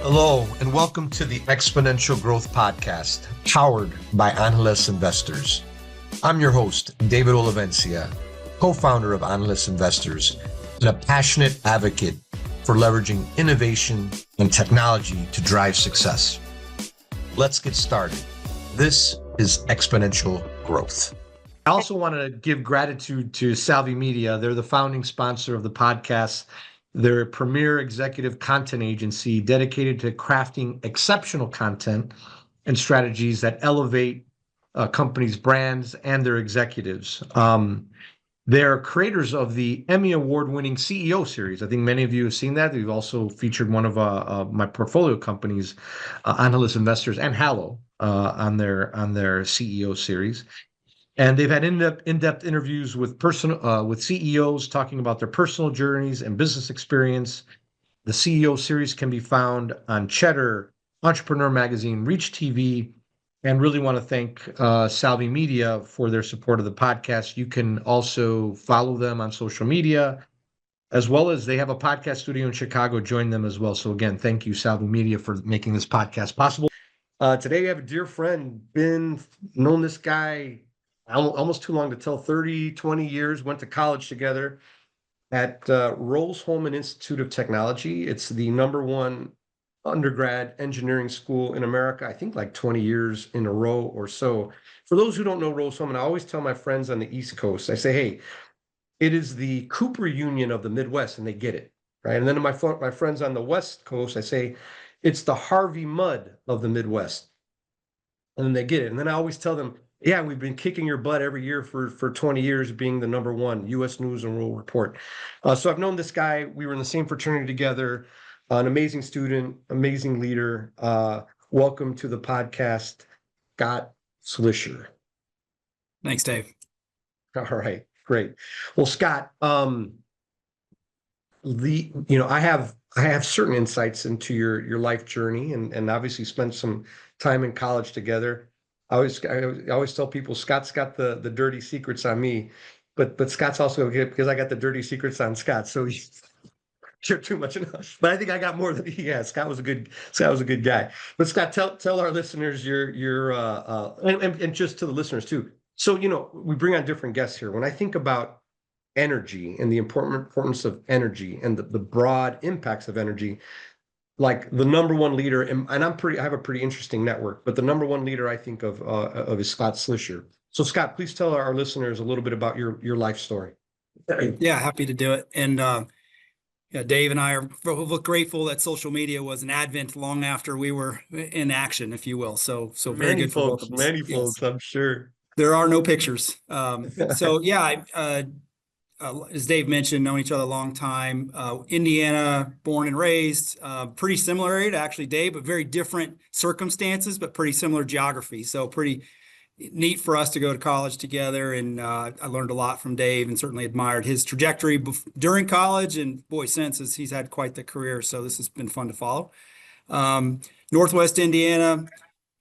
Hello, and welcome to the Exponential Growth Podcast, powered by Analyst Investors. I'm your host, David Olivencia, co-founder of Analyst Investors, and a passionate advocate for leveraging innovation and technology to drive success. Let's get started. This is Exponential Growth. I also want to give gratitude to Salvi Media. They're the founding sponsor of the podcast. They're a premier executive content agency dedicated to crafting exceptional content and strategies that elevate companies' brands and their executives. They're creators of the Emmy Award-winning CEO series. I think many of you have seen that. We've also featured one of my portfolio companies, Analyst Investors and Hallow, on their CEO series. And they've had in-depth interviews with CEOs talking about their personal journeys and business experience. The CEO series can be found on Cheddar, Entrepreneur Magazine, Reach TV, and really want to thank Salvi Media for their support of the podcast. You can also follow them on social media, as well as they have a podcast studio in Chicago. Join them as well. So again, thank you, Salvi Media, for making this podcast possible. Today we have a dear friend, known this guy almost too long to tell, 30, 20 years, went to college together at Rose-Hulman Institute of Technology. It's the #1 undergrad engineering school in America, I think like 20 years in a row or so. For those who don't know Rose-Hulman, I always tell my friends on the East Coast, I say, hey, it is the Cooper Union of the Midwest, and they get it, right? And then to my friends on the West Coast, I say, it's the Harvey Mudd of the Midwest, and then they get it. And then I always tell them, yeah, we've been kicking your butt every year for 20 years, being the #1 U.S. News and World Report. So I've known this guy. We were in the same fraternity together. An amazing student, amazing leader. Welcome to the podcast, Scott Slisher. Thanks, Dave. All right, great. Well, Scott, I have certain insights into your life journey, and obviously spent some time in college together. I always tell people Scott's got the dirty secrets on me, but Scott's also good because I got the dirty secrets on Scott. So you're too much enough. But I think I got more than he has. Scott was a good guy. But Scott, tell our listeners and just to the listeners too. So we bring on different guests here. When I think about energy and the importance of energy and the broad impacts of energy, like the #1 leader, and I have a pretty interesting network, but the #1 leader I think of is Scott Slisher. So Scott, please tell our listeners a little bit about your life story. Yeah, happy to do it. And Dave and I are grateful that social media was an advent long after we were in action, if you will. So very good for both of us. Many folks, I'm sure. There are no pictures. So yeah, as Dave mentioned, known each other a long time. Indiana, born and raised, pretty similar area to actually Dave, but very different circumstances, but pretty similar geography. So pretty neat for us to go to college together. And I learned a lot from Dave and certainly admired his trajectory during college. And boy, since he's had quite the career. So this has been fun to follow. Northwest Indiana,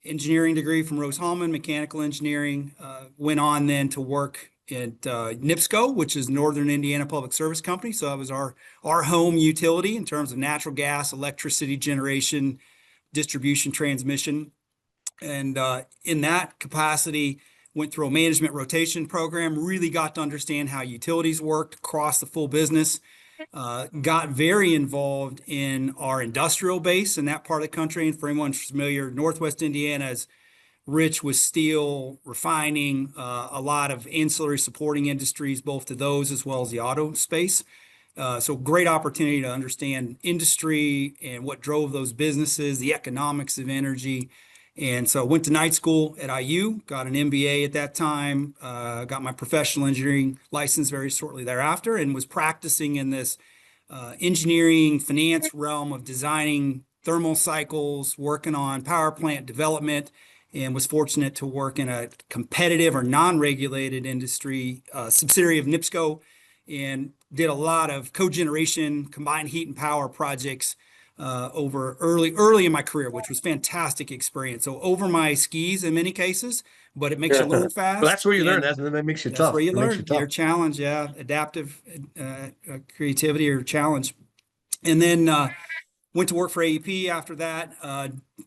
engineering degree from Rose-Hulman, mechanical engineering. Went on then to work at NIPSCO, which is Northern Indiana Public Service Company. So that was our home utility in terms of natural gas, electricity generation, distribution, transmission. And in that capacity, went through a management rotation program, really got to understand how utilities worked across the full business. Got very involved in our industrial base in that part of the country. And for anyone familiar, Northwest Indiana is rich with steel, refining, a lot of ancillary supporting industries, both to those as well as the auto space. So great opportunity to understand industry and what drove those businesses, the economics of energy. And so went to night school at IU, got an MBA at that time, got my professional engineering license very shortly thereafter, and was practicing in this engineering finance realm of designing thermal cycles, working on power plant development, and was fortunate to work in a competitive or non-regulated industry subsidiary of NIPSCO, and did a lot of cogeneration, combined heat and power projects over early in my career, which was fantastic experience. So over my skis in many cases, but it makes you learn fast. Well, that's where you learn. That makes you tough. That's where you learn. Your challenge, adaptive creativity or challenge. And then Went to work for AEP after that.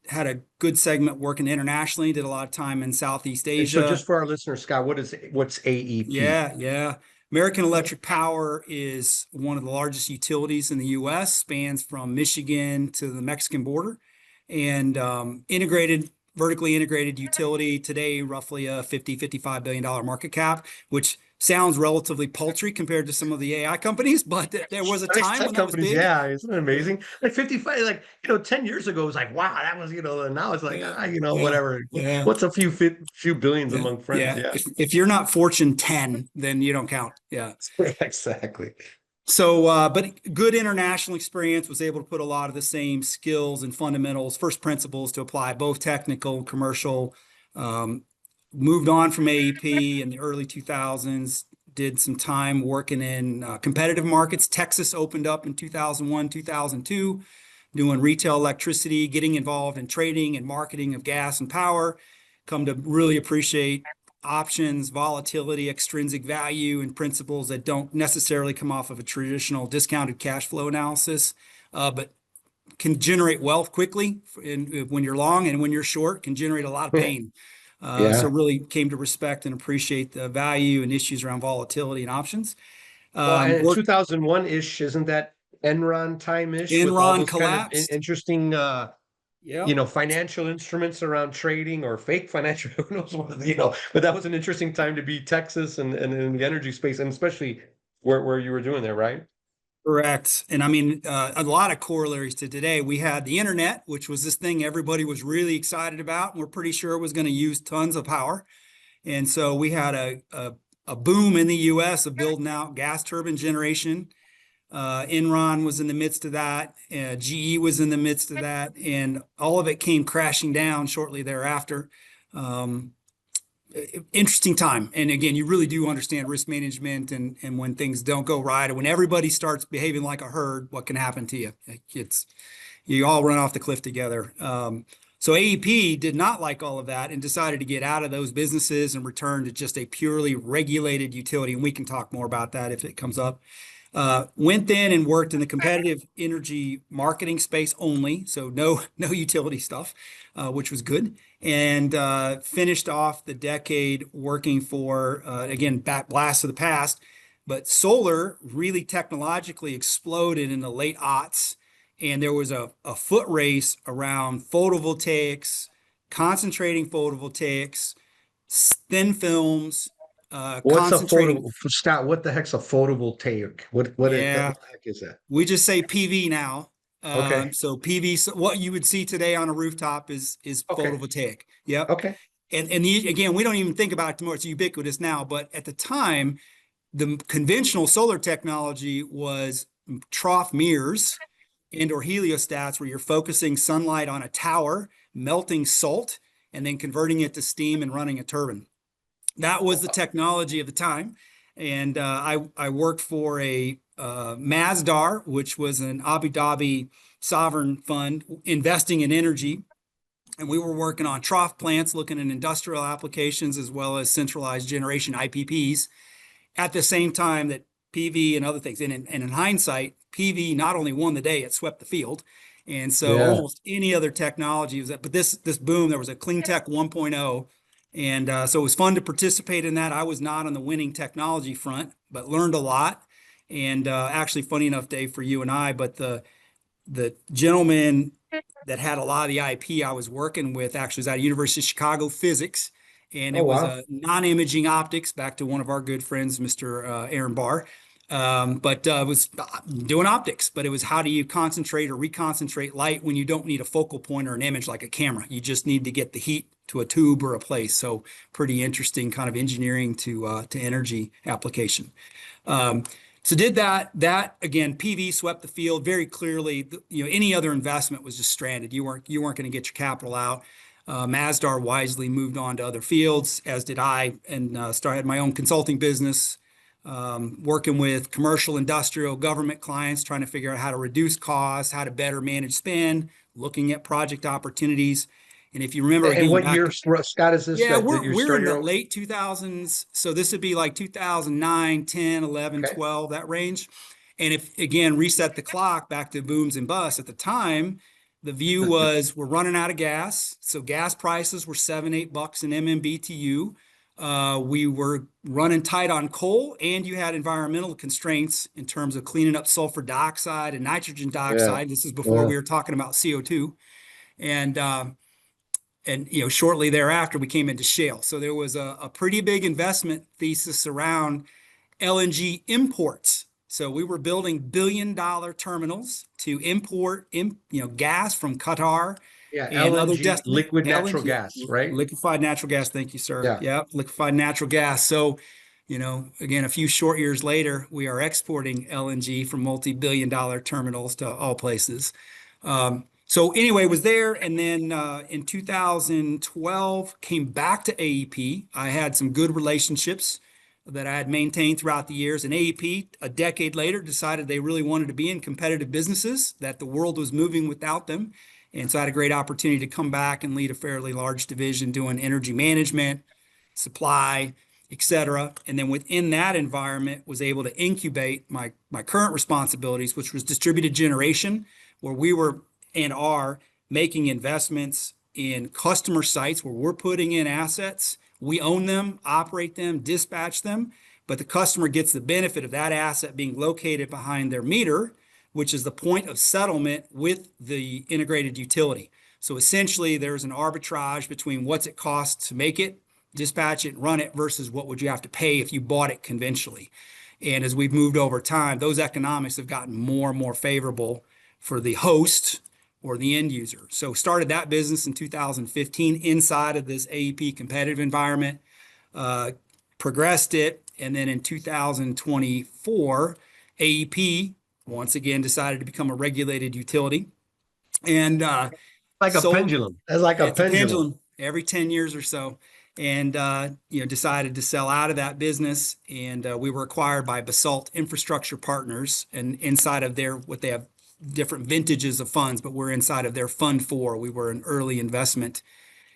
Had a good segment working internationally. Did a lot of time in Southeast And so Asia. just for our listeners, Scott, what's AEP? Yeah. American Electric Power is one of the largest utilities in the U.S., spans from Michigan to the Mexican border, and vertically integrated utility today, roughly a $50-55 billion market cap, which sounds relatively paltry compared to some of the AI companies, but there was a Nice time tech when that was companies, big. yeah, isn't it amazing? Like 55, like 10 years ago, it was like, wow, that was, and now it's like, Yeah, whatever. yeah, What's a few billions yeah, among friends? yeah. Yeah. If you're not Fortune 10, then you don't count. Yeah. Exactly. So, but good international experience, was able to put a lot of the same skills and fundamentals, first principles to apply, both technical and commercial. Um, Moved on from AEP in the early 2000s, did some time working in competitive markets. Texas opened up in 2001, 2002, doing retail electricity, getting involved in trading and marketing of gas and power. Come to really appreciate options, volatility, extrinsic value, and principles that don't necessarily come off of a traditional discounted cash flow analysis, but can generate wealth quickly when you're long, and when you're short, can generate a lot of pain. So Yeah. really came to respect and appreciate the value and issues around volatility and options. Well, and in Worked 2001-ish, isn't that Enron time-ish with all Enron those kind of collapsed. interesting Yep. financial instruments around trading or fake financial, who knows what, but that was an interesting time to be Texas and in the energy space, and especially where you were doing there, right? Correct. And I mean, a lot of corollaries to today. We had the internet, which was this thing everybody was really excited about, and we're pretty sure it was going to use tons of power. And so we had a boom in the US of building out gas turbine generation. Enron was in the midst of that. GE was in the midst of that. And all of it came crashing down shortly thereafter. Um, Interesting time. And again, you really do understand risk management, and when things don't go right, or when everybody starts behaving like a herd, what can happen to you? You all run off the cliff together. So AEP did not like all of that and decided to get out of those businesses and return to just a purely regulated utility. And we can talk more about that if it comes up. Went in and worked in the competitive energy marketing space only, so no utility stuff, which was good. And finished off the decade working for, again, blast of the past, but solar really technologically exploded in the late aughts. And there was a foot race around photovoltaics, concentrating photovoltaics, thin films, What's a concentrating. photo, Scott? What the heck's a photovoltaic? What Yeah, the heck is that? we just say PV now. Okay. So PV, so what you would see today on a rooftop is Okay. photovoltaic. Yep. Okay. Again, we don't even think about it too much. It's ubiquitous now, but at the time, the conventional solar technology was trough mirrors and/or heliostats, where you're focusing sunlight on a tower, melting salt, and then converting it to steam and running a turbine. That was the technology of the time. And I worked for a Masdar, which was an Abu Dhabi sovereign fund investing in energy. And we were working on trough plants, looking at industrial applications as well as centralized generation IPPs at the same time that PV and other things. And in hindsight, PV not only won the day, it swept the field. And so Yeah. almost any other technology was that, but this boom, there was a clean tech 1.0. And so it was fun to participate in that. I was not on the winning technology front, but learned a lot. And actually, funny enough, Dave, for you and I, but the gentleman that had a lot of the IP I was working with actually was at University of Chicago Physics, and Oh it was wow. a non-imaging optics. Back to one of our good friends, Mr. Aaron Barr, but it was doing optics. But it was how do you concentrate or reconcentrate light when you don't need a focal point or an image like a camera? You just need to get the heat to a tube or a place. So pretty interesting kind of engineering to energy application. So did that. That again, PV swept the field very clearly. Any other investment was just stranded. You weren't going to get your capital out. Masdar wisely moved on to other fields, as did I, and started my own consulting business, working with commercial, industrial, government clients, trying to figure out how to reduce costs, how to better manage spend, looking at project opportunities. And if you remember, And again, what back year, Scott, is this yeah, that we're you we're in started the your own? late 2000s. So this would be like 2009, 10, 11, Okay. 12, that range. And if, again, reset the clock back to booms and busts, at the time, the view was we're running out of gas. So gas prices were $7-8 an MMBTU. We were running tight on coal, and you had environmental constraints in terms of cleaning up sulfur dioxide and nitrogen dioxide. This is before we were talking about CO2. And shortly thereafter, we came into shale. So there was a pretty big investment thesis around LNG imports. So we were building billion-dollar terminals to import, gas from Qatar and other LNG, destinations. liquid natural gas, right? Liquefied natural gas. Thank you, sir. Yeah. Yeah, liquefied natural gas. So, again, a few short years later, we are exporting LNG from multi-billion-dollar terminals to all places. So anyway, was there, and then in 2012 came back to AEP. I had some good relationships that I had maintained throughout the years. And AEP, a decade later, decided they really wanted to be in competitive businesses, that the world was moving without them. And so I had a great opportunity to come back and lead a fairly large division doing energy management, supply, et cetera. And then within that environment, was able to incubate my current responsibilities, which was distributed generation, where we were and are making investments in customer sites where we're putting in assets. We own them, operate them, dispatch them, but the customer gets the benefit of that asset being located behind their meter, which is the point of settlement with the integrated utility. So essentially, there's an arbitrage between what's it cost to make it, dispatch it, run it, versus what would you have to pay if you bought it conventionally. And as we've moved over time, those economics have gotten more and more favorable for the host or the end user. So started that business in 2015 inside of this AEP competitive environment, progressed it, and then in 2024, AEP once again decided to become a regulated utility. And Like a pendulum. It's like a pendulum. Every 10 years or so. And decided to sell out of that business. And we were acquired by Basalt Infrastructure Partners, and inside of what they have different vintages of funds, but we're inside of their fund 4. We were an early investment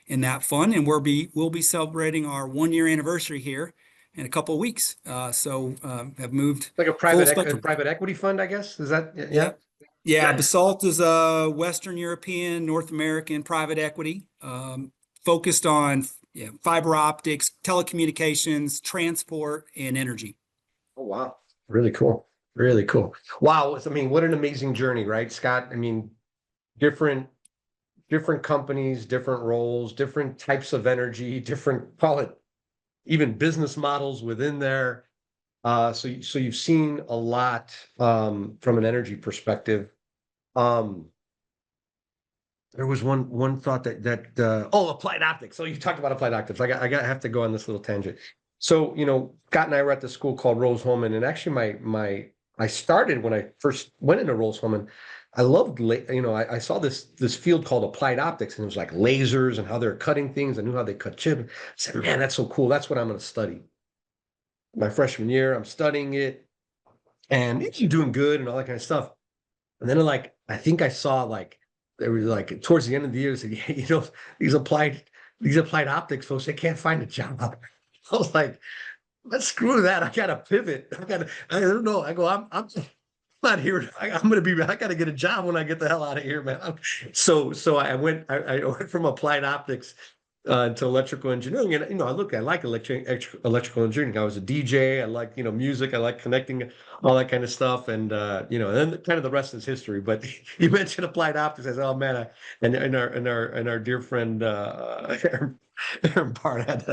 in that fund, and we'll be celebrating our 1-year anniversary here in a couple of weeks. So have moved like a private equity fund, I guess. Is that Yeah. Basalt is a Western European, North American private equity, focused on fiber optics, telecommunications, transport, and energy. Oh, wow. Really cool. Really cool. Wow. I mean, what an amazing journey, right, Scott? I mean, different companies, different roles, different types of energy, different, call it even business models within there. So you've seen a lot from an energy perspective. There was one thought that applied optics. So you talked about applied optics. I have to go on this little tangent. So, Scott and I were at this school called Rose-Hulman, and actually I started when I first went into Rose-Hulman. I loved, I saw this field called applied optics, and it was like lasers and how they're cutting things. I knew how they cut chip. I said, man, that's so cool. That's what I'm going to study. My freshman year, I'm studying it, and it's doing good and all that kind of stuff. And then I think I saw there was towards the end of the year, said, yeah, these applied optics folks, they can't find a job. I was like, let's screw that. I gotta pivot. I don't know. I go, I'm not here. I gotta get a job when I get the hell out of here, man. So I went from applied optics to electrical engineering. And, I like electrical engineering. I was a DJ. I like, music. I like connecting, all that kind of stuff. And, then kind of the rest is history. But you mentioned applied optics. I said, oh man, and our dear friend, Aaron Barr had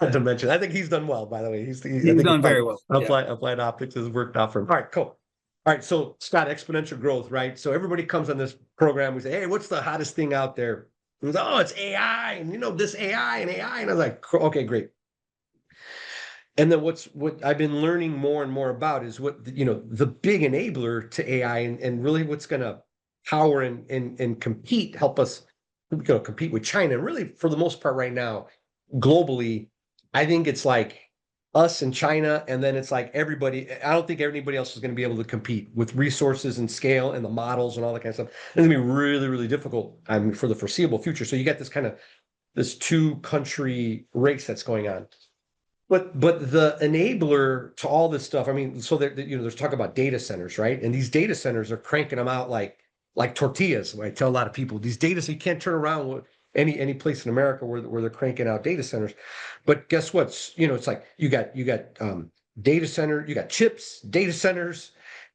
to mention. I think he's done well, by the way. He's done very well. Applied optics has worked out for him. All right, cool. All right, so Scott, exponential growth, right? So everybody comes on this program. We say, hey, what's the hottest thing out there? It was, it's AI, and this AI and AI. And I was like, okay, great. And then what I've been learning more and more about is what, the big enabler to AI and really what's going to power and compete, help us compete with China. And really, for the most part right now, globally, I think it's like us and China, and then it's like everybody. I don't think anybody else is going to be able to compete with resources and scale and the models and all that kind of stuff. It's going to be really, really difficult for the foreseeable future. So you got this 2-country race that's going on. but the enabler to all this stuff, I mean, so that there's talk about data centers, right? And these data centers are cranking them out like tortillas. I tell a lot of people these data so you can't turn around with any place in America where they're cranking out data centers. But guess what? It's like you got data center, you got chips, data centers,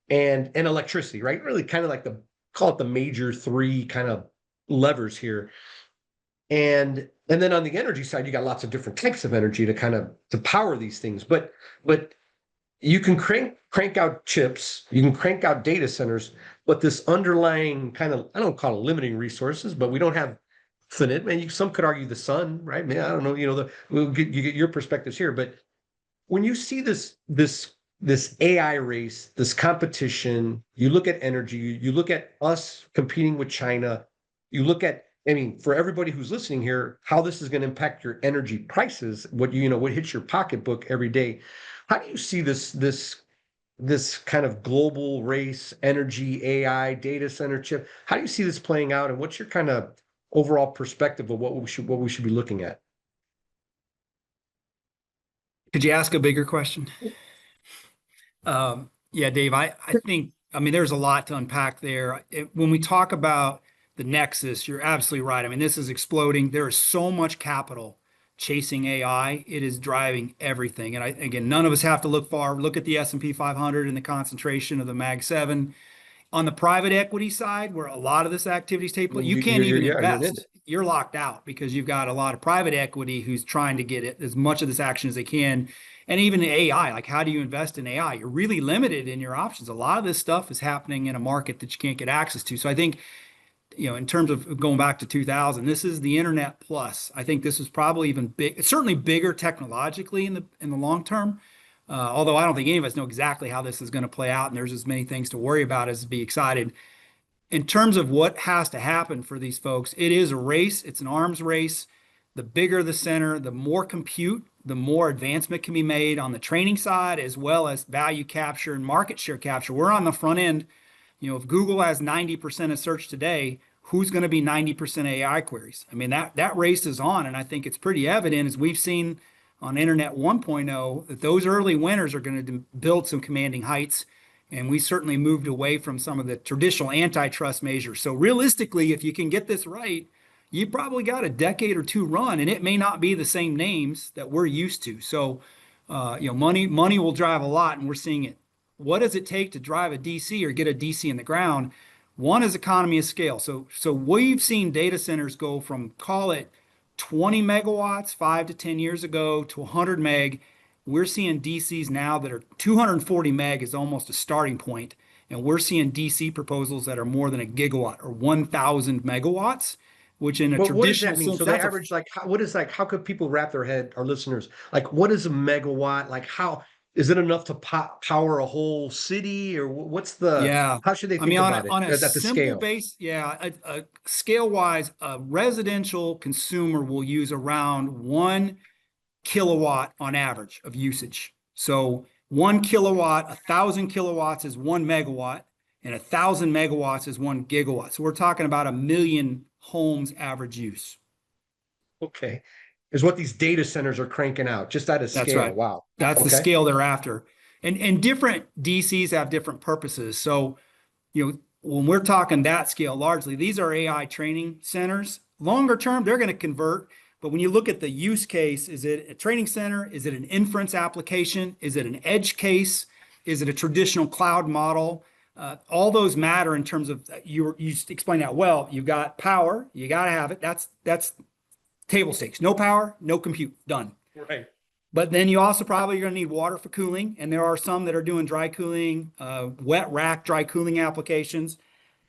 and electricity, right? Really kind of like call it the major three kind of levers here. And then on the energy side, you got lots of different types of energy to power these things. But you can crank out chips, you can crank out data centers, but this underlying kind of, I don't call it limiting resources, but we don't have infinite. And some could argue the sun, right? Man, I don't know. You get your perspectives here, but when you see this AI race, this competition, you look at energy, you look at us competing with China, you look at, I mean, for everybody who's listening here, how this is going to impact your energy prices, what hits your pocketbook every day. How do you see this kind of global race, energy, AI, data center chip? How do you see this playing out, and what's your kind of overall perspective of what we should be looking at? Could you ask a bigger question? Yeah, Dave, I think, I mean, there's a lot to unpack there. When we talk about the nexus, you're absolutely right. I mean, this is exploding. There is so much capital chasing AI. It is driving everything. And again, none of us have to look far. Look at the S&P 500 and the concentration of the Mag 7. On the private equity side, where a lot of this activity is taking place, you can't even invest. You're locked out because you've got a lot of private equity who's trying to get it as much of this action as they can. And even the AI, like how do you invest in AI? You're really limited in your options. A lot of this stuff is happening in a market that you can't get access to. So I think, in terms of going back to 2000, this is the internet plus. I think this is probably even big. It's certainly bigger technologically in the long term. Although I don't think any of us know exactly how this is going to play out, and there's as many things to worry about as to be excited. In terms of what has to happen for these folks, it is a race. It's an arms race. The bigger the center, the more compute, the more advancement can be made on the training side, as well as value capture and market share capture. We're on the front end. If Google has 90% of search today, who's going to be 90% AI queries? I mean, that race is on, and I think it's pretty evident as we've seen on Internet 1.0 that those early winners are going to build some commanding heights. And we certainly moved away from some of the traditional antitrust measures. So realistically, if you can get this right, you probably got a decade or two run, and it may not be the same names that we're used to. So, money will drive a lot, and we're seeing it. What does it take to drive a DC or get a DC in the ground? One is economy of scale. So we've seen data centers go from, call it 20 megawatts 5 to 10 years ago to 100 meg. We're seeing DCs now that are 240 meg is almost a starting point. And we're seeing DC proposals that are more than a gigawatt or 1,000 megawatts, which in a traditional what does that mean? sense, So they average how could people wrap their head, our listeners, like what is a megawatt? Like how is it enough to power a whole city, or yeah. how should they I think mean, about it on a at the simple scale? base, yeah, scale wise, a residential consumer will use around 1 kilowatt on average of usage. So 1 kilowatt, 1,000 kilowatts is 1 megawatt, and 1,000 megawatts is 1 gigawatt. So we're talking about 1 million homes average use. Okay. Is what these data centers are cranking out just at a That's scale. right. Wow. That's the Okay. scale they're after. And different DCs have different purposes. So, when we're talking that scale, largely, these are AI training centers. Longer term, they're going to convert. But when you look at the use case, is it a training center? Is it an inference application? Is it an edge case? Is it a traditional cloud model? All those matter in terms of you explained that well. You've got power, you got to have it. That's table stakes. No power, no compute. Done. Right. But then you also probably are going to need water for cooling, and there are some that are doing dry cooling, wet rack dry cooling applications.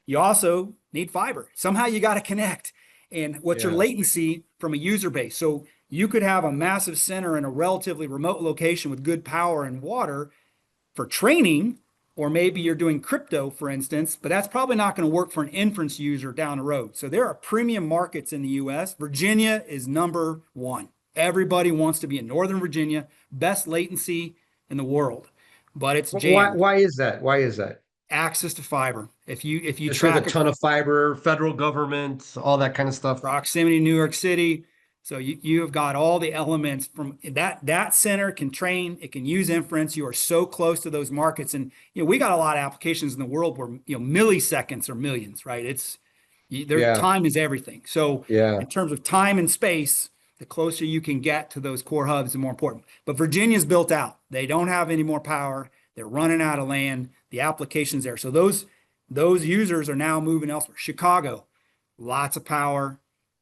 You also need fiber. Somehow you got to connect. And what's your latency from a user base? So you could have a massive center in a relatively remote location with good power and water for training, or maybe you're doing crypto, for instance, but that's probably not going to work for an inference user down the road. So there are premium markets in the US. Virginia is number one. Everybody wants to be in Northern Virginia, best latency in the world, but it's jammed. Why is that? Why is that? Access to fiber. If you Just with a track ton of fiber, federal government, all that kind of stuff. proximity to New York City, So you have got all the elements from that center can train, it can use inference. You are so close to those markets. And we got a lot of applications in the world where milliseconds are millions, right? Their Yeah. time is everything. So Yeah. in terms of time and space, the closer you can get to those core hubs, the more important. But Virginia's built out. They don't have any more power. They're running out of land. The application's there. So those users are now moving elsewhere. Chicago, lots of power,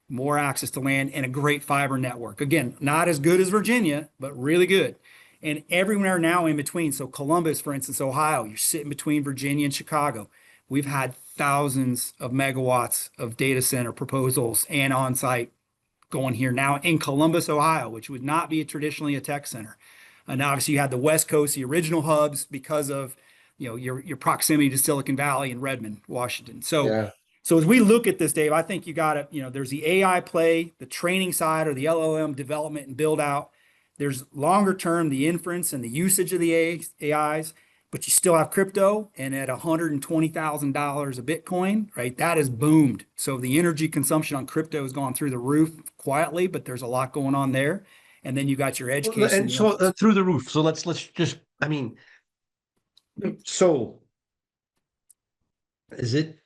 more access to land, and a great fiber network. Again, not as good as Virginia, but really good. And everywhere now in between. So Columbus, for instance, Ohio, you're sitting between Virginia and Chicago. We've had thousands of megawatts of data center proposals and on-site going here now in Columbus, Ohio, which would not be traditionally a tech center. And obviously you had the West Coast, the original hubs, because of your proximity to Silicon Valley and Redmond, Washington. Yeah. So as we look at this, Dave, I think you got to, there's the AI play, the training side or the LLM development and build out. There's longer term, the inference and the usage of the AIs, but you still have crypto, and at $120,000 a Bitcoin, right? That has boomed. So the energy consumption on crypto has gone through the roof quietly, but there's a lot going on there. And then you got your edge case. And so through the roof. So let's just, so is it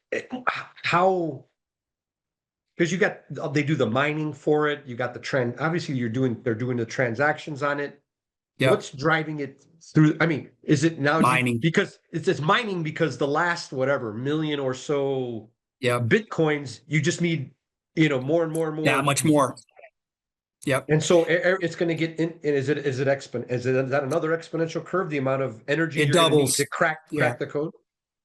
how, because they do the mining for it. You got the trend. Obviously they're doing the transactions on it. Yep. What's driving it through? Is it now mining? Because it's mining because the last, whatever, million or so Bitcoins, you just need, more and more and more. That much more. Yep. And so it's going to get in. Is that another exponential curve? The amount of energy it doubles to crack the code.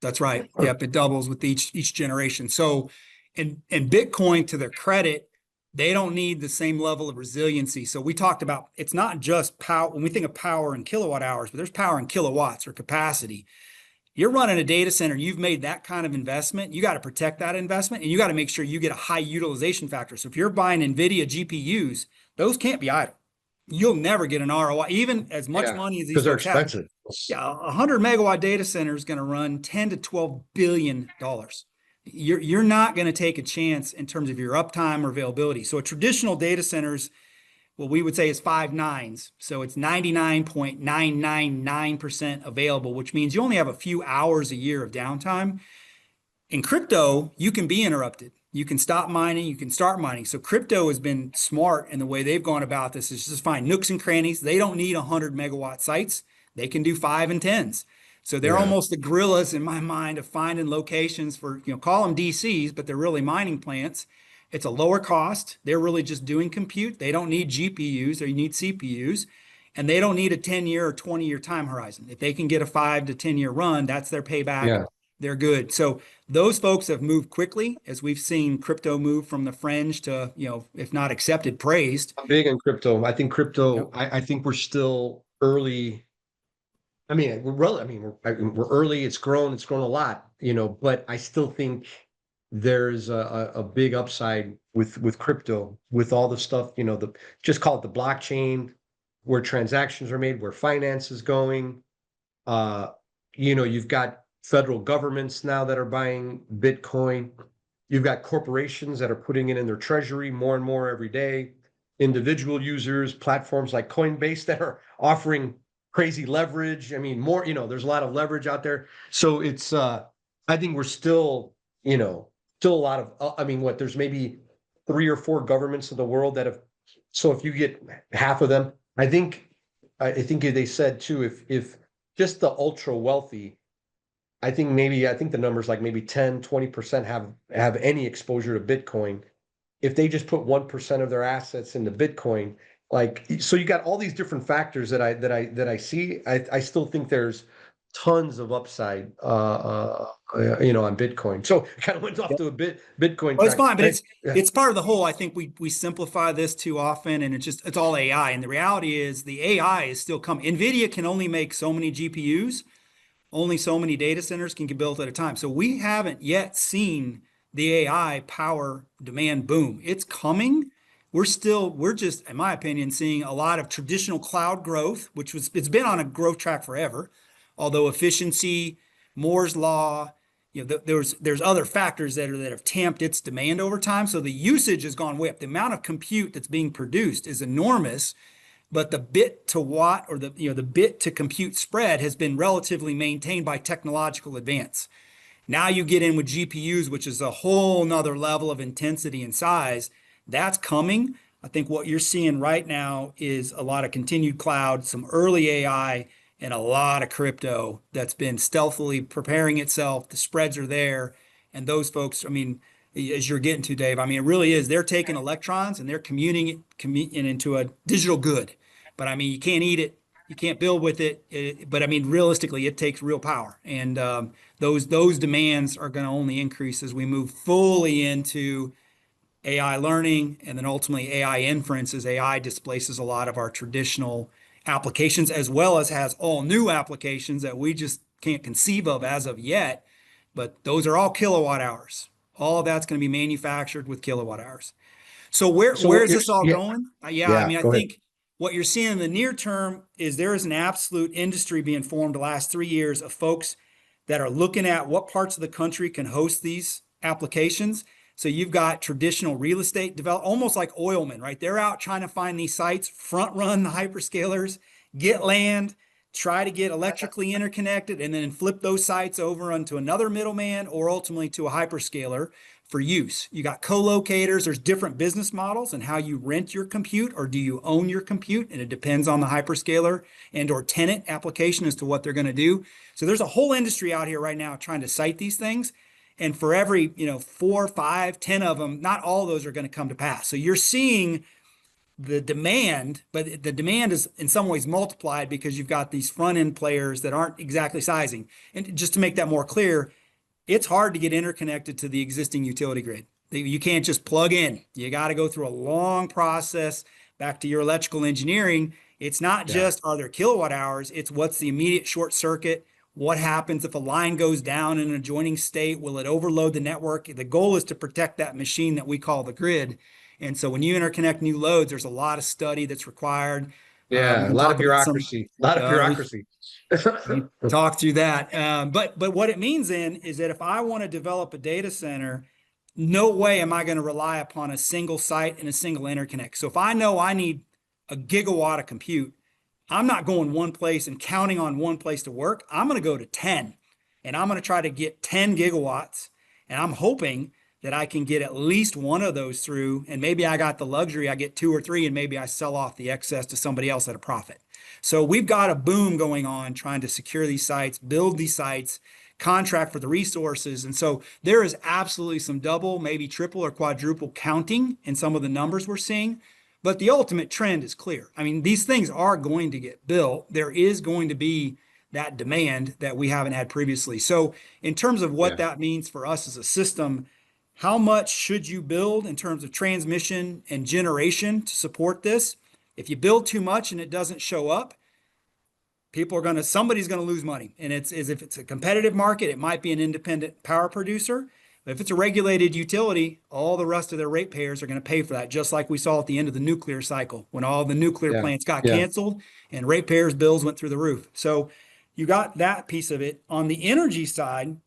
That's right. Yep, it doubles with each generation. So, and Bitcoin, to their credit, they don't need the same level of resiliency. So we talked about it's not just power. When we think of power in kilowatt hours, but there's power in kilowatts or capacity. You're running a data center, you've made that kind of investment, you got to protect that investment, and you got to make sure you get a high utilization factor. So if you're buying NVIDIA GPUs, those can't be idle. You'll never get an ROI, even as much money as these they're folks have. expensive. Yeah, a 100 megawatt data center is going to run $10 to $12 billion. You're not going to take a chance in terms of your uptime or availability. So a traditional data centers, what we would say is 5 nines. So it's 99.999% available, which means you only have a few hours a year of downtime. In crypto, you can be interrupted. You can stop mining, you can start mining. So crypto has been smart in the way they've gone about this is just find nooks and crannies. They don't need 100 megawatt sites. They can do 5 and 10s. So they're almost the gorillas in my mind of finding locations for, call them DCs, but they're really mining plants. It's a lower cost. They're really just doing compute. They don't need GPUs, they need CPUs, and they don't need a 10-year or 20-year time horizon. If they can get a 5 to 10-year run, that's their payback. Yeah. They're good. So those folks have moved quickly, as we've seen crypto move from the fringe to, if not accepted, praised. I'm big on crypto. I think crypto, I think we're still early. We're early. It's grown a lot, but I still think there's a big upside with crypto, with all the stuff, just call it the blockchain, where transactions are made, where finance is going. You've got federal governments now that are buying Bitcoin. You've got corporations that are putting it in their treasury more and more every day. Individual users, platforms like Coinbase that are offering crazy leverage. More, there's a lot of leverage out there. So it's, I think we're still, still a lot of, there's maybe 3 or 4 governments in the world that have, so if you get half of them, I think they said too, if just the ultra wealthy, I think the numbers like maybe 10, 20% have any exposure to Bitcoin. If they just put 1% of their assets into Bitcoin, so you got all these different factors that I see. I still think there's tons of upside, on Bitcoin. So kind of went off to a Bitcoin. Well, it's fine, but it's part of the whole. I think we simplify this too often, and it's all AI. And the reality is the AI is still coming. NVIDIA can only make so many GPUs. Only so many data centers can get built at a time. So we haven't yet seen the AI power demand boom. It's coming. We're just, in my opinion, seeing a lot of traditional cloud growth, it's been on a growth track forever. Although efficiency, Moore's law, there's other factors that have tamped its demand over time. So the usage has gone way up. The amount of compute that's being produced is enormous, but the bit to watt, or the bit to compute spread, has been relatively maintained by technological advance. Now you get in with GPUs, which is a whole nother level of intensity and size. That's coming. I think what you're seeing right now is a lot of continued cloud, some early AI, and a lot of crypto that's been stealthily preparing itself. The spreads are there. And those folks, I mean, as you're getting to, Dave, I mean, it really is. They're taking electrons and they're commuting it into a digital good. But I mean, you can't eat it. You can't build with it. But I mean, realistically, it takes real power. And those demands are going to only increase as we move fully into AI learning, and then ultimately AI inference, as AI displaces a lot of our traditional applications, as well as has all new applications that we just can't conceive of as of yet. But those are all kilowatt hours. All of that's going to be manufactured with kilowatt hours. So where is this all going? Yeah, I mean, I go ahead. think what you're seeing in the near term is there is an absolute industry being formed the last 3 years of folks that are looking at what parts of the country can host these applications. So you've got traditional real estate develop, almost like oilmen, right? They're out trying to find these sites, front run the hyperscalers, get land, try to get electrically interconnected, and then flip those sites over onto another middleman or ultimately to a hyperscaler for use. You got co-locators. There's different business models and how you rent your compute, or do you own your compute? And it depends on the hyperscaler and or tenant application as to what they're going to do. So there's a whole industry out here right now trying to site these things. And for every, 4, 5, 10 of them, not all of those are going to come to pass. So you're seeing the demand, but the demand is in some ways multiplied because you've got these front end players that aren't exactly sizing. And just to make that more clear, it's hard to get interconnected to the existing utility grid. You can't just plug in. You got to go through a long process. Back to your electrical engineering, it's not just are there kilowatt hours, it's what's the immediate short circuit. What happens if a line goes down in an adjoining state? Will it overload the network? The goal is to protect that machine that we call the grid. And so when you interconnect new loads, there's a lot of study that's required. We Yeah, a can lot of talk about some, bureaucracy. A lot of bureaucracy. we talk through that. But what it means then is that if I want to develop a data center, no way am I going to rely upon a single site and a single interconnect. So if I know I need a gigawatt of compute, I'm not going one place and counting on one place to work. I'm going to go to 10, and I'm going to try to get 10 gigawatts. And I'm hoping that I can get at least one of those through. And maybe I got the luxury, I get 2 or 3, and maybe I sell off the excess to somebody else at a profit. So we've got a boom going on trying to secure these sites, build these sites, contract for the resources. And so there is absolutely some double, maybe triple or quadruple counting in some of the numbers we're seeing. But the ultimate trend is clear. I mean, these things are going to get built. There is going to be that demand that we haven't had previously. So in terms of what that means for us as a system, how much should you build in terms of transmission and generation to support this? If you build too much and it doesn't show up, somebody's going to lose money. And it's as if it's a competitive market, it might be an independent power producer. But if it's a regulated utility, all the rest of their ratepayers are going to pay for that, just like we saw at the end of the nuclear cycle when all the nuclear plants got canceled and ratepayers' bills went through the roof. So you got that piece of it. On the energy side,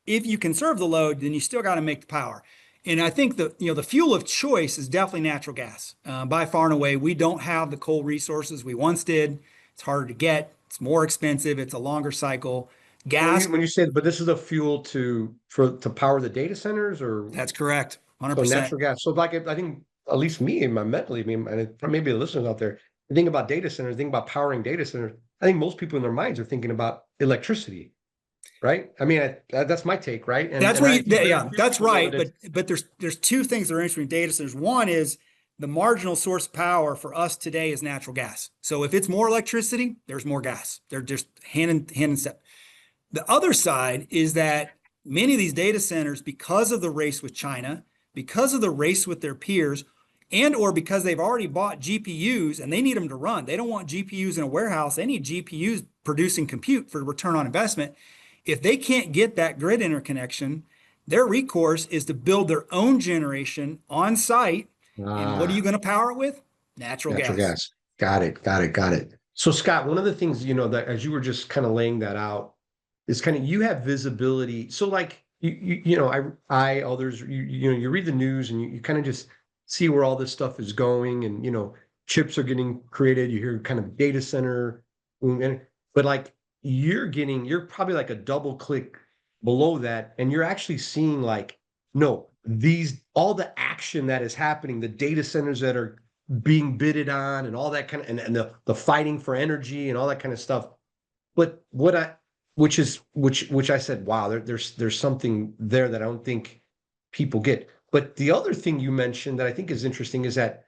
if you conserve the load, then you still got to make the power. And I think the fuel of choice is definitely natural gas. By far and away, we don't have the coal resources we once did. It's harder to get. It's more expensive. It's a longer cycle. Gas. When you say, but this is a fuel to power the data centers, or That's correct. so 100%. natural gas. So like I think at least me in my mentally, I mean, and maybe the listeners out there, the thing about data centers, think about powering data centers. I think most people in their minds are thinking about electricity, right? I mean, that's my take, right? That's that's right. But there's two things that are interesting in data centers. One is the marginal source of power for us today is natural gas. So if it's more electricity, there's more gas. They're just hand in step. The other side is that many of these data centers, because of the race with China, because of the race with their peers, and or because they've already bought GPUs and they need them to run. They don't want GPUs in a warehouse. They need GPUs producing compute for return on investment. If they can't get that grid interconnection, their recourse is to build their own generation on site. And what are you going to power it with? Natural gas. Got it. So Scott, one of the things, that as you were just kind of laying that out, is kind of, you have visibility. So like, others, you read the news and you kind of just see where all this stuff is going, and, chips are getting created. You hear kind of data center, but like you're probably like a double click below that, and you're actually seeing like, no, all the action that is happening, the data centers that are being bidded on and all that kind of, and the fighting for energy and all that kind of stuff. But which I said, wow, there's something there that I don't think people get. But the other thing you mentioned that I think is interesting is that,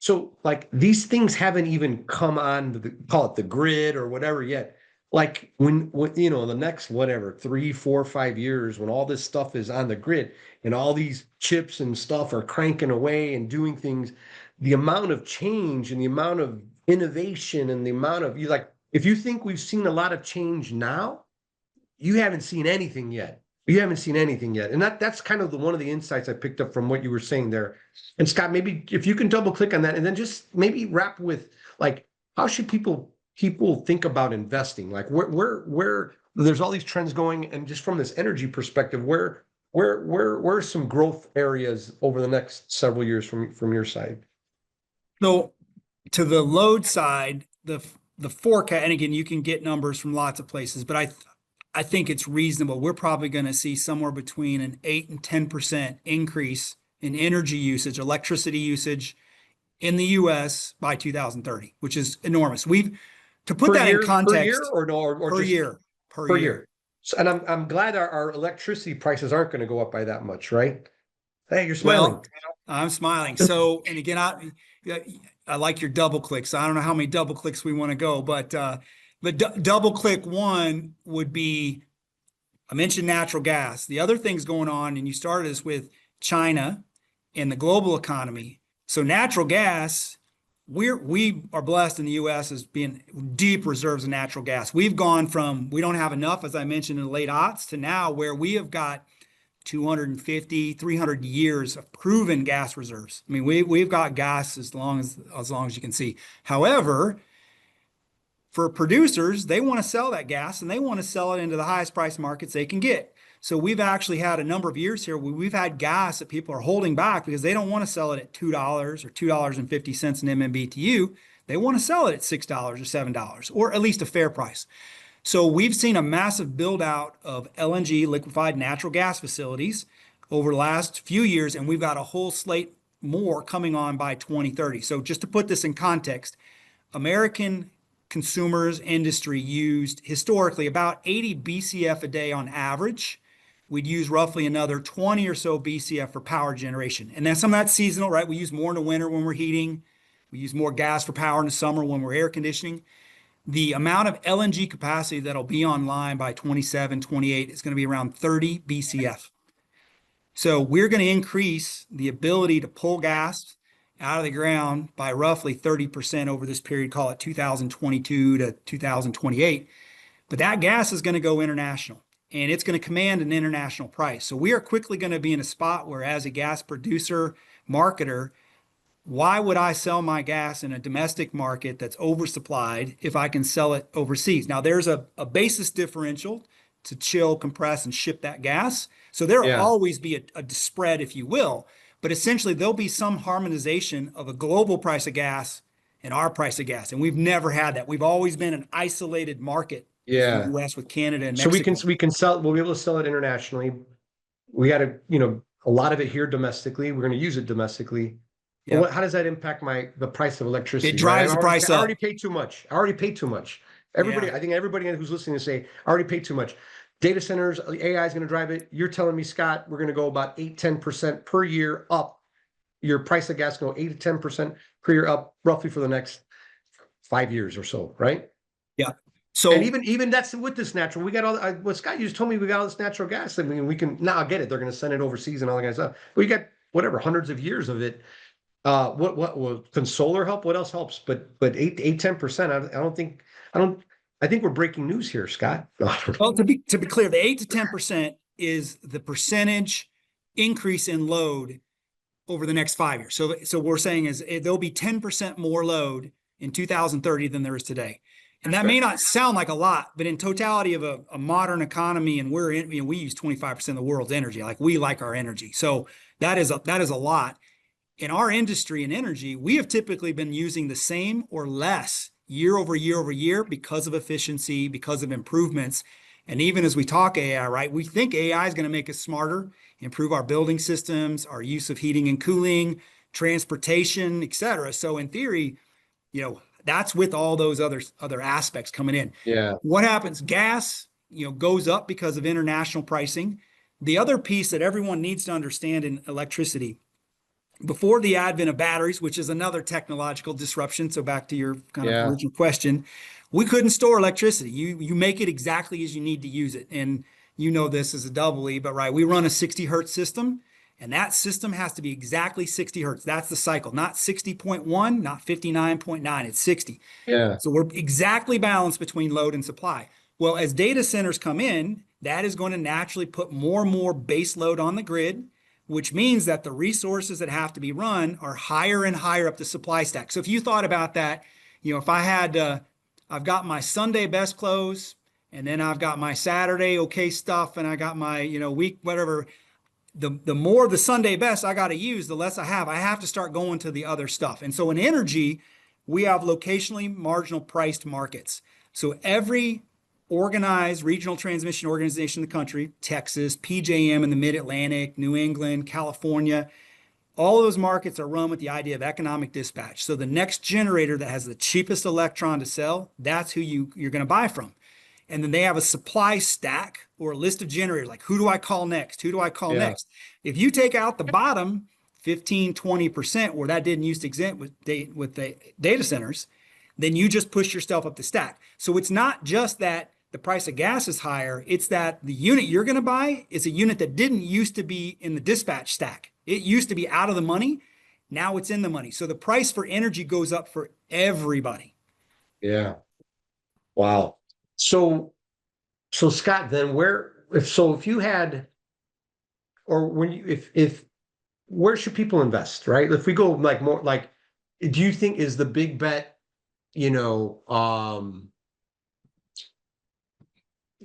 so like these things haven't even come on call it the grid or whatever yet. Like when in the next whatever 3, 4, 5 years, when all this stuff is on the grid and all these chips and stuff are cranking away and doing things, the amount of change and the amount of innovation and the amount of, if you think we've seen a lot of change now, you haven't seen anything yet. You haven't seen anything yet. And that's kind of one of the insights I picked up from what you were saying there. And Scott, maybe if you can double click on that and then just maybe wrap with like, how should people think about investing? Like where there's all these trends going, and just from this energy perspective, where are some growth areas over the next several years from your side? So to the load side, the forecast, and again, you can get numbers from lots of places, but I think it's reasonable. We're probably going to see somewhere between an 8 and 10% increase in energy usage, electricity usage in the US by 2030, which is enormous. To put that in context, per year or no, or per just year, per year. So, and I'm glad our electricity prices aren't going to go up by that much, right? Hey, you're smiling. Well, I'm smiling. So, and again, I like your double clicks. I don't know how many double clicks we want to go, but double click one would be, I mentioned natural gas. The other things going on, and you started this with China and the global economy. So natural gas, we are blessed in the U.S. as being deep reserves of natural gas. We've gone from, we don't have enough, as I mentioned, in the late aughts, to now where we have got 250, 300 years of proven gas reserves. I mean, we've got gas as long as you can see. However, for producers, they want to sell that gas and they want to sell it into the highest price markets they can get. So we've actually had a number of years here where we've had gas that people are holding back because they don't want to sell it at $2 or $2.50 an MMBTU. They want to sell it at $6 or $7, or at least a fair price. So we've seen a massive build out of LNG, liquefied natural gas facilities over the last few years, and we've got a whole slate more coming on by 2030. So just to put this in context, American consumers industry used historically about 80 BCF a day on average. We'd use roughly another 20 or so BCF for power generation. And then some of that's seasonal, right? We use more in the winter when we're heating. We use more gas for power in the summer when we're air conditioning. The amount of LNG capacity that'll be online by 27, 28 is going to be around 30 BCF. So we're going to increase the ability to pull gas out of the ground by roughly 30% over this period, call it 2022 to 2028. But that gas is going to go international, and it's going to command an international price. So we are quickly going to be in a spot where, as a gas producer, marketer, why would I sell my gas in a domestic market that's oversupplied if I can sell it overseas? Now, there's a basis differential to chill, compress, and ship that gas. So there will always be a spread, if you will. But essentially, there'll be some harmonization of a global price of gas and our price of gas. And we've never had that. We've always been an isolated market in the U.S. with Canada and Mexico. So we can sell, we'll be able to sell it internationally. We got to, a lot of it here domestically. We're going to use it domestically. Yep. Well, how does that impact the price of electricity? It drives the price up. I already paid too much. Everybody, I think everybody who's listening to say, I already paid too much. Data centers, AI is going to drive it. You're telling me, Scott, we're going to go about 8, 10% per year up. Your price of gas go 8 to 10% per year up, roughly for the next 5 years or so, right? Yeah. So, and even that's with this natural. We got all what Scott just told me. We got all this natural gas. I mean, we can now get it. They're going to send it overseas and all that kind of stuff. But we got whatever hundreds of years of it. What can solar help? What else helps? But 8, 10%. I think we're breaking news here, Scott. Well, to be clear, the 8 to 10% is the percentage increase in load over the next 5 years. So what we're saying is there'll be 10% more load in 2030 than there is today. And that may not sound like a lot, but in totality of a modern economy, and we use 25% of the world's energy. Like we like our energy. So that is a lot. In our industry and energy, we have typically been using the same or less year over year over year because of efficiency, because of improvements. And even as we talk AI, right, we think AI is going to make us smarter, improve our building systems, our use of heating and cooling, transportation, et cetera. So in theory, that's with all those other aspects coming in. Yeah. What happens? Gas, goes up because of international pricing. The other piece that everyone needs to understand in electricity, before the advent of batteries, which is another technological disruption. So back to your kind of original question, we couldn't store electricity. You make it exactly as you need to use it. And this is a double E, but right, we run a 60 hertz system, and that system has to be exactly 60 hertz. That's the cycle, not 60.1, not 59.9, it's 60. Yeah. So we're exactly balanced between load and supply. Well, as data centers come in, that is going to naturally put more and more base load on the grid, which means that the resources that have to be run are higher and higher up the supply stack. So if you thought about that, if I had, I've got my Sunday best clothes, and then I've got my Saturday okay stuff, and I got my, week, whatever, the more the Sunday best I got to use, the less I have. I have to start going to the other stuff. And so in energy, we have locationally marginal priced markets. So every organized regional transmission organization in the country, Texas, PJM in the Mid-Atlantic, New England, California, all of those markets are run with the idea of economic dispatch. So the next generator that has the cheapest electron to sell, that's who you're going to buy from. And then they have a supply stack or a list of generators, like who do I call next? Who do I call next? If you take out the bottom 15, 20% where that didn't used to exist with the data centers, then you just push yourself up the stack. So it's not just that the price of gas is higher, it's that the unit you're going to buy is a unit that didn't used to be in the dispatch stack. It used to be out of the money. Now it's in the money. So the price for energy goes up for everybody. Yeah. Wow. So Scott, then if you had, or when you, if where should people invest, right? If we go like more, like, do you think is the big bet,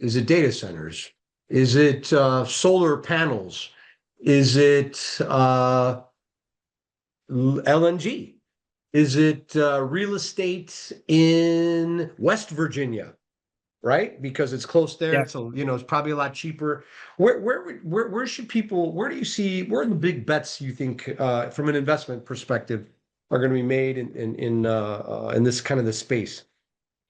is it data centers? Is it solar panels? Is it LNG? Is it real estate in West Virginia? Right? Because it's close there. Yeah. So, it's probably a lot cheaper. Where should people, where are the big bets you think, from an investment perspective, are going to be made in this kind of the space?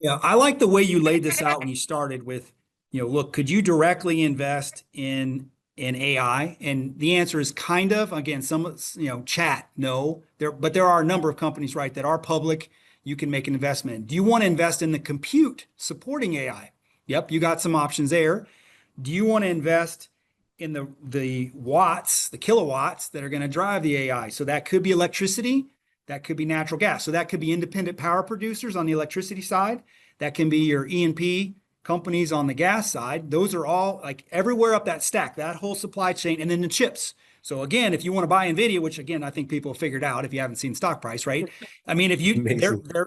Yeah, I like the way you laid this out when you started with, look, could you directly invest in AI? And the answer is kind of, again, some, chat, no. But there are a number of companies, right, that are public. You can make an investment in. Do you want to invest in the compute supporting AI? Yep, you got some options there. Do you want to invest in the watts, the kilowatts that are going to drive the AI? So that could be electricity, that could be natural gas. So that could be independent power producers on the electricity side. That can be your E&P companies on the gas side. Those are all like everywhere up that stack, that whole supply chain, and then the chips. So again, if you want to buy Nvidia, which again I think people have figured out if you haven't seen stock price, right? I mean, if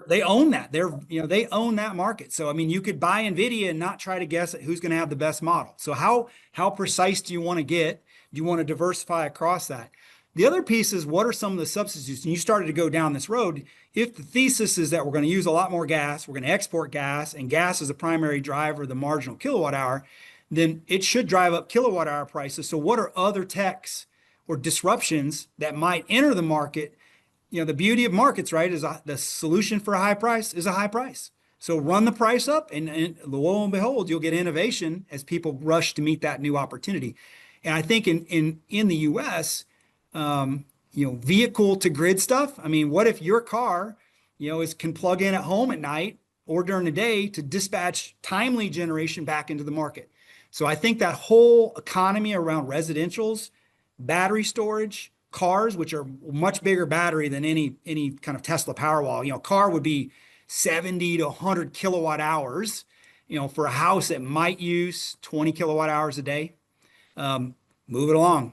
they own that, they own that market. So I mean, you could buy Nvidia and not try to guess at who's going to have the best model. So how precise do you want to get? Do you want to diversify across that? The other piece is, what are some of the substitutes? And you started to go down this road. If the thesis is that we're going to use a lot more gas, we're going to export gas, and gas is a primary driver of the marginal kilowatt hour, then it should drive up kilowatt hour prices. So what are other techs or disruptions that might enter the market? The beauty of markets, right, is the solution for a high price is a high price. So run the price up, and lo and behold, you'll get innovation as people rush to meet that new opportunity. And I think in the U.S., vehicle to grid stuff. I mean, what if your car, can plug in at home at night or during the day to dispatch timely generation back into the market? So I think that whole economy around residentials, battery storage, cars, which are much bigger battery than any kind of Tesla Powerwall. Car would be 70 to 100 kilowatt hours. For a house that might use 20 kilowatt hours a day. Move it along.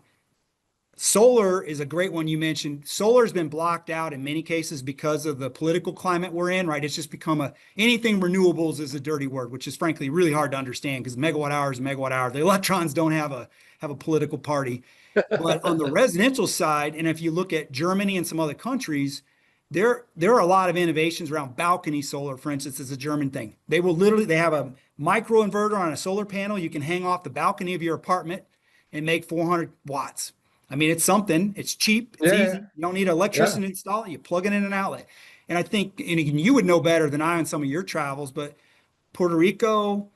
Solar is a great one you mentioned. Solar has been blocked out in many cases because of the political climate we're in, right? It's just become anything renewables is a dirty word, which is frankly really hard to understand because megawatt hour is a megawatt hour. The electrons don't have a political party. But on the residential side, and if you look at Germany and some other countries, there are a lot of innovations around balcony solar, for instance, is a German thing. They have a micro inverter on a solar panel you can hang off the balcony of your apartment and make 400 watts. I mean, it's something. It's cheap. It's Yeah, easy. You don't need an yeah, electrician to install it. You plug it in an outlet. And I think, and you would know better than I on some of your travels, but Puerto Rico,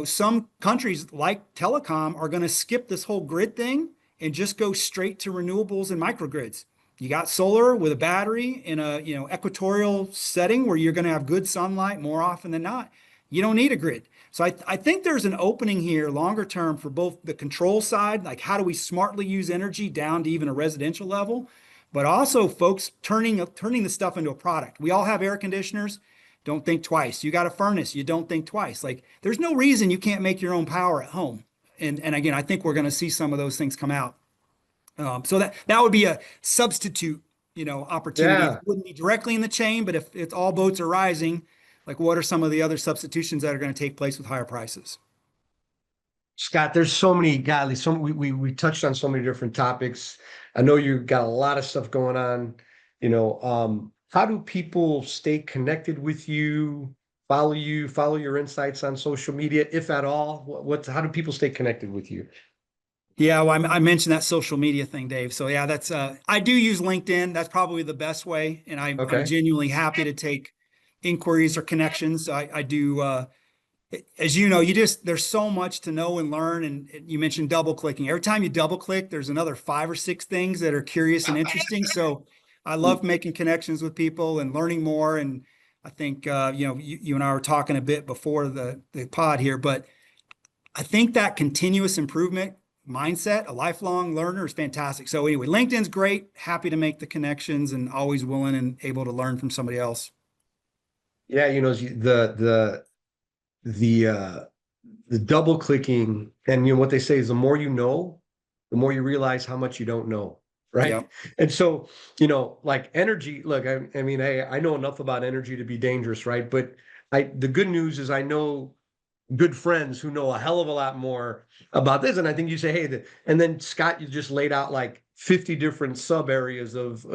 some countries like telecom are going to skip this whole grid thing and just go straight to renewables and microgrids. You got solar with a battery in a, equatorial setting where you're going to have good sunlight more often than not. You don't need a grid. So I think there's an opening here longer term for both the control side, like how do we smartly use energy down to even a residential level, but also folks turning the stuff into a product. We all have air conditioners. Don't think twice. You got a furnace. You don't think twice. Like there's no reason you can't make your own power at home. And again, I think we're going to see some of those things come out. So that would be a substitute, opportunity. It yeah. wouldn't be directly in the chain, but if it's all boats are rising, like what are some of the other substitutions that are going to take place with higher prices? Scott, there's so many, godly, we touched on so many different topics. I know you got a lot of stuff going on. How do people stay connected with you, follow your insights on social media, if at all? How do people stay connected with you? Yeah, well, I mentioned that social media thing, Dave. So yeah, that's I do use LinkedIn. That's probably the best way, and I'm Okay. genuinely happy to take inquiries or connections. I do. As you know, there's so much to know and learn. And you mentioned double clicking. Every time you double click, there's another 5 or 6 things that are curious and interesting. So I love making connections with people and learning more. And I think you and I were talking a bit before the pod here, but I think that continuous improvement mindset, a lifelong learner, is fantastic. So anyway, LinkedIn's great. Happy to make the connections and always willing and able to learn from somebody else. Yeah, the the double clicking, and what they say is the more you know, the more you realize how much you don't know, right? Yep. And so, like energy, look, I mean, I know enough about energy to be dangerous, right? But the good news is I know good friends who know a hell of a lot more about this. And I think you say, hey, and then Scott, you just laid out like 50 different sub areas of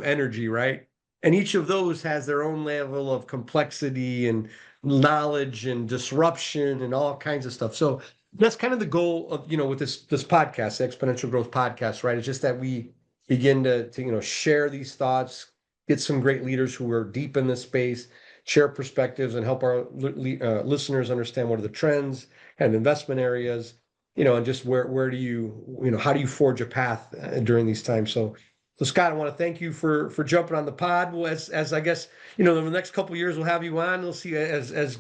energy, right? And each of those has their own level of complexity and knowledge and disruption and all kinds of stuff. So that's kind of the goal of, with this podcast, the Exponential Growth Podcast, right? It's just that we begin to share these thoughts, get some great leaders who are deep in this space, share perspectives, and help our listeners understand what are the trends, kind of investment areas, and just where do how do you forge a path during these times. So Scott, I want to thank you for jumping on the pod. Well, as I guess in the next couple of years we'll have you on. We'll see as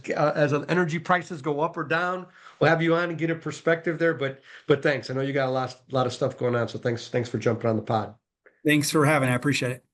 energy prices go up or down. We'll have you on and get a perspective there. But thanks. I know you got a lot of stuff going on. So thanks for jumping on the pod. Thanks for having me. I appreciate it.